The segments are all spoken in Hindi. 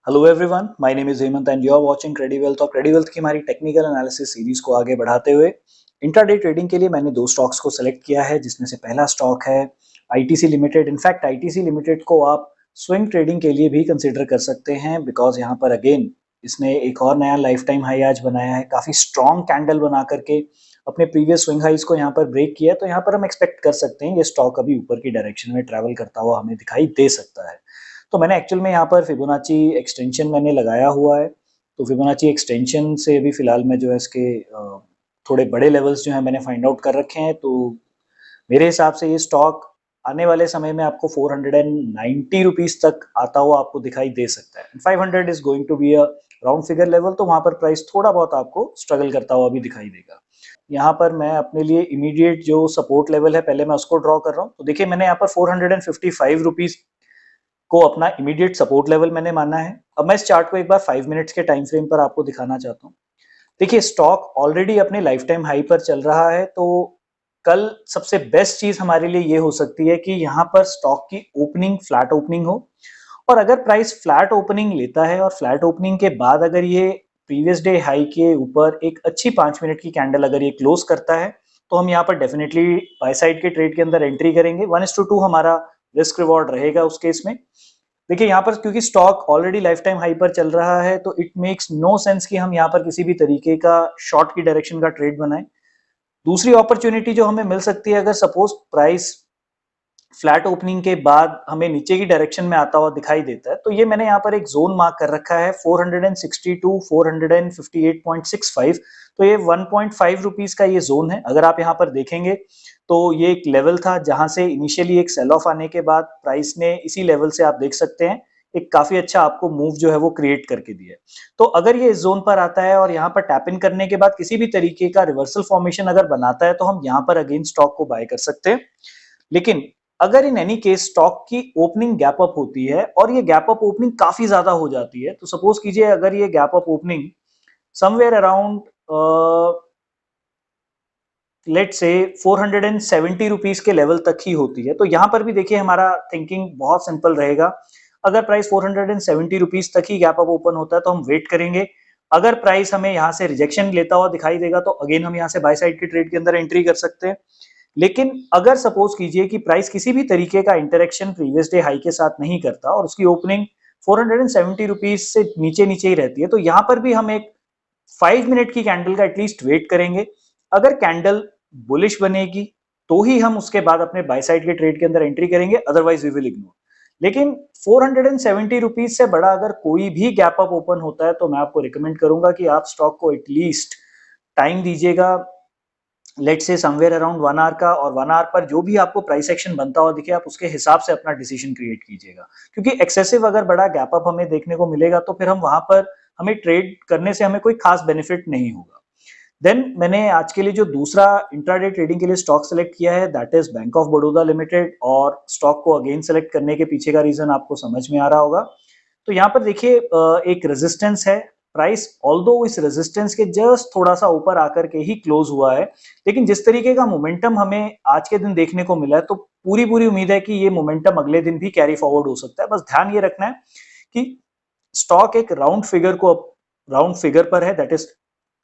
Hello everyone, my name is Hemant and you are watching Crediwealth. और क्रेडिवेल्थ की हमारी टेक्निकल एनालिसिस सीरीज को आगे बढ़ाते हुए इंट्राडे ट्रेडिंग के लिए मैंने दो स्टॉक्स को सेलेक्ट किया है, जिसमें से पहला स्टॉक है ITC limited. In fact ITC limited को आप स्विंग ट्रेडिंग के लिए भी कंसिडर कर सकते हैं, बिकॉज यहाँ पर अगेन इसने एक और नया लाइफ टाइम हाई आज बनाया है। काफी स्ट्रॉन्ग कैंडल बना करके अपने प्रीवियस स्विंग हाइज को यहाँ पर ब्रेक किया, तो यहाँ पर हम एक्सपेक्ट कर सकते हैं ये स्टॉक अभी ऊपर की डायरेक्शन में ट्रेवल करता हुआ हमें दिखाई दे सकता है। तो मैंने एक्चुअल में यहाँ पर फिबोनाची एक्सटेंशन मैंने लगाया हुआ है। तो फिबोनाची एक्सटेंशन से भी फिलहाल मैं जो है इसके थोड़े बड़े लेवल्स जो है मैंने फाइंड आउट कर रखे हैं। तो मेरे हिसाब से ये स्टॉक आने वाले समय में आपको 490 रुपीज तक आता हुआ आपको दिखाई दे सकता है। 500 is going to be a round figure level, तो वहां पर प्राइस थोड़ा बहुत आपको स्ट्रगल करता हुआ भी दिखाई देगा। यहाँ पर मैं अपने लिए इमीडिएट जो सपोर्ट लेवल है पहले मैं उसको ड्रॉ कर रहा हूँ। तो देखिए मैंने यहाँ पर 455 रुपीज को अपना इमीडिएट सपोर्ट लेवल मैंने माना है। अब मैं इस चार्ट को एक बार 5 मिनट्स के टाइम फ्रेम पर आपको दिखाना चाहता हूँ। देखिए स्टॉक ऑलरेडी अपने लाइफ टाइम हाई पर चल रहा है, तो कल सबसे बेस्ट चीज हमारे लिए ये हो सकती है कि यहाँ पर स्टॉक की ओपनिंग फ्लैट ओपनिंग हो। और अगर प्राइस फ्लैट ओपनिंग लेता है और फ्लैट ओपनिंग के बाद अगर ये प्रीवियस डे हाई के ऊपर एक अच्छी 5 मिनट की कैंडल अगर ये क्लोज करता है, तो हम यहाँ पर डेफिनेटली बाय साइड के ट्रेड के अंदर एंट्री करेंगे। 1:2 हमारा रिस्क रिवॉर्ड रहेगा उस केस में। देखिए यहाँ पर क्योंकि stock already life time high पर चल रहा है, तो इट मेक्स नो सेंस कि हम यहाँ पर किसी भी तरीके का शॉर्ट की डायरेक्शन का ट्रेड बनाएं। दूसरी अपॉर्चुनिटी जो हमें मिल सकती है, अगर सपोज प्राइस फ्लैट ओपनिंग के बाद हमें नीचे की डायरेक्शन में आता हुआ दिखाई देता है, तो ये मैंने यहाँ पर एक जोन मार्क कर रखा है 462 458.65। तो ये 1.5 रुपीज का ये जोन है। अगर आप यहाँ पर देखेंगे तो ये एक लेवल था जहां से इनिशियली एक सेल ऑफ आने के बाद प्राइस ने इसी लेवल से आप देख सकते हैं एक काफी अच्छा आपको मूव जो है वो क्रिएट करके दिया है। तो अगर ये इस जोन पर आता है और यहाँ पर टैप इन करने के बाद किसी भी तरीके का रिवर्सल फॉर्मेशन अगर बनाता है, तो हम यहाँ पर अगेन स्टॉक को बाय कर सकते हैं। लेकिन अगर इन एनी केस स्टॉक की ओपनिंग गैप अप होती है और ये गैप अप ओपनिंग काफी ज्यादा हो जाती है, तो सपोज कीजिए अगर ये gap up opening somewhere around let's say 470 rupees के लेवल तक ही होती है, तो यहां पर भी देखिए हमारा थिंकिंग बहुत सिंपल रहेगा। अगर प्राइस 470 रुपीज तक ही गैप अप ओपन होता है तो हम वेट करेंगे। अगर प्राइस हमें यहां से रिजेक्शन लेता हुआ दिखाई देगा, तो अगेन हम यहां से बाय साइड की ट्रेड के अंदर एंट्री कर सकते हैं। लेकिन अगर सपोज कीजिए कि प्राइस किसी भी तरीके का इंटरेक्शन प्रीवियस डे हाई के साथ नहीं करता और उसकी ओपनिंग 470 रुपीज से नीचे नीचे ही रहती है, तो यहां पर भी हम एक 5 मिनट की कैंडल का एटलीस्ट वेट करेंगे। अगर कैंडल बुलिश बनेगी तो ही हम उसके बाद अपने बाय साइड के ट्रेड के अंदर एंट्री करेंगे, अदरवाइज वी विल इग्नोर। लेकिन 470 रुपीज से बड़ा अगर कोई भी गैप अप ओपन होता है, तो मैं आपको रिकमेंड करूंगा कि आप स्टॉक को एटलीस्ट टाइम दीजिएगा, लेट से समवेयर अराउंड 1 आवर का। और 1 आवर पर जो भी आपको प्राइस एक्शन बनता हुआ दिखे, आप उसके हिसाब से अपना डिसीजन क्रिएट कीजिएगा। क्योंकि एक्सेसिव अगर बड़ा गैप अप हमें देखने को मिलेगा, तो फिर हम वहां पर हमें ट्रेड करने से हमें कोई खास बेनिफिट नहीं होगा। देन मैंने आज के लिए जो दूसरा इंट्राडे ट्रेडिंग के लिए स्टॉक सेलेक्ट किया है, that is bank of Baroda limited. और स्टॉक को अगेन सेलेक्ट करने के पीछे का रीजन आपको समझ में आ रहा होगा। तो यहाँ पर देखिए एक रेजिस्टेंस है। प्राइस ऑल्दो इस रेजिस्टेंस के जस्ट थोड़ा सा ऊपर आकर के ही क्लोज हुआ है, लेकिन जिस तरीके का मोमेंटम हमें आज के दिन देखने को मिला है, तो पूरी पूरी उम्मीद है कि ये मोमेंटम अगले दिन भी कैरी फॉरवर्ड हो सकता है। बस ध्यान ये रखना है कि स्टॉक एक राउंड फिगर पर है, दैट इज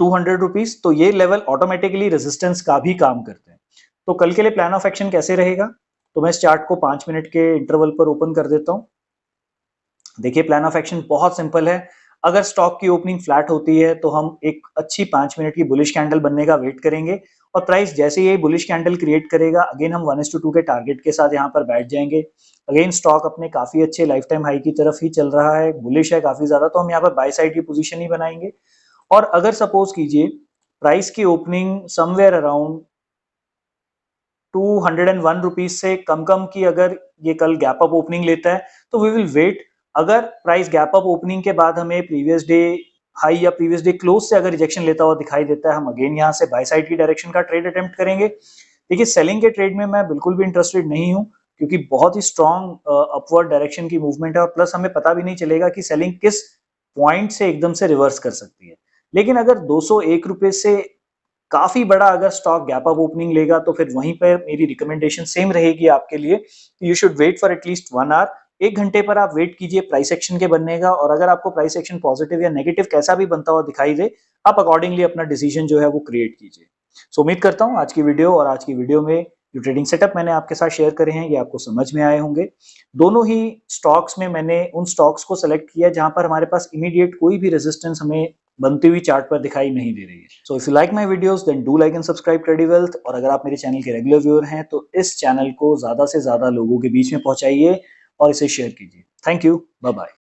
200 रुपीज। तो ये लेवल ऑटोमेटिकली रेजिस्टेंस का भी काम करते हैं। तो कल के लिए प्लान ऑफ एक्शन कैसे रहेगा, तो मैं इस चार्ट को 5 मिनट के इंटरवल पर ओपन कर देता हूं। देखिए प्लान ऑफ एक्शन बहुत सिंपल है। अगर स्टॉक की ओपनिंग फ्लैट होती है, तो हम एक अच्छी 5 मिनट की बुलिश कैंडल बनने का वेट करेंगे। और प्राइस जैसे ये बुलिश कैंडल क्रिएट करेगा, अगेन हम 1:2 के टारगेट के साथ यहाँ पर बैठ जाएंगे। अगेन स्टॉक अपने काफी अच्छे लाइफ टाइम हाई की तरफ ही चल रहा है, बुलिश है काफी ज्यादा, तो हम यहाँ पर बाय साइड की पोजीशन ही बनाएंगे। और अगर सपोज कीजिए प्राइस की ओपनिंग समवेयर अराउंड 201 रुपीज से कम की अगर ये कल गैप अप ओपनिंग लेता है, तो वी विल वेट। अगर प्राइस गैप अप ओपनिंग के बाद हमें प्रीवियस डे हाई या प्रीवियस डे क्लोज से अगर रिजेक्शन लेता हुआ दिखाई देता है, हम अगेन यहाँ से बाय साइड की डायरेक्शन का ट्रेड अटेम्प्ट करेंगे। देखिए सेलिंग के ट्रेड में मैं बिल्कुल भी इंटरेस्टेड नहीं हूँ, क्योंकि बहुत ही स्ट्रॉन्ग अपवर्ड डायरेक्शन की मूवमेंट है, और प्लस हमें पता भी नहीं चलेगा कि सेलिंग किस पॉइंट से एकदम से रिवर्स कर सकती है। लेकिन अगर 201 रुपए से काफी बड़ा अगर स्टॉक गैप अप ओपनिंग लेगा, तो फिर वहीं पर मेरी रिकमेंडेशन सेम रहेगी आपके लिए, you should wait for at least 1 hour. 1 घंटे पर आप वेट कीजिए प्राइस एक्शन के बनने का, और अगर आपको प्राइस एक्शन पॉजिटिव या नेगेटिव कैसा भी बनता हुआ दिखाई दे, आप अकॉर्डिंगली अपना डिसीजन जो है वो क्रिएट कीजिए। सो उम्मीद करता हूँ आज की वीडियो में जो ट्रेडिंग सेटअप मैंने आपके साथ शेयर करे हैं, ये आपको समझ में आए होंगे। दोनों ही स्टॉक्स में मैंने उन स्टॉक्स को सेलेक्ट किया जहां पर हमारे पास इमीडिएट कोई भी रेजिस्टेंस हमें बनती हुई चार्ट पर दिखाई नहीं दे रही है। So if you like my videos then do like and subscribe Crediwealth, और अगर आप मेरे चैनल के रेगुलर व्यूअर हैं तो इस चैनल को ज्यादा से ज्यादा लोगों के बीच में पहुंचाइए और इसे शेयर कीजिए। Thank you, bye bye.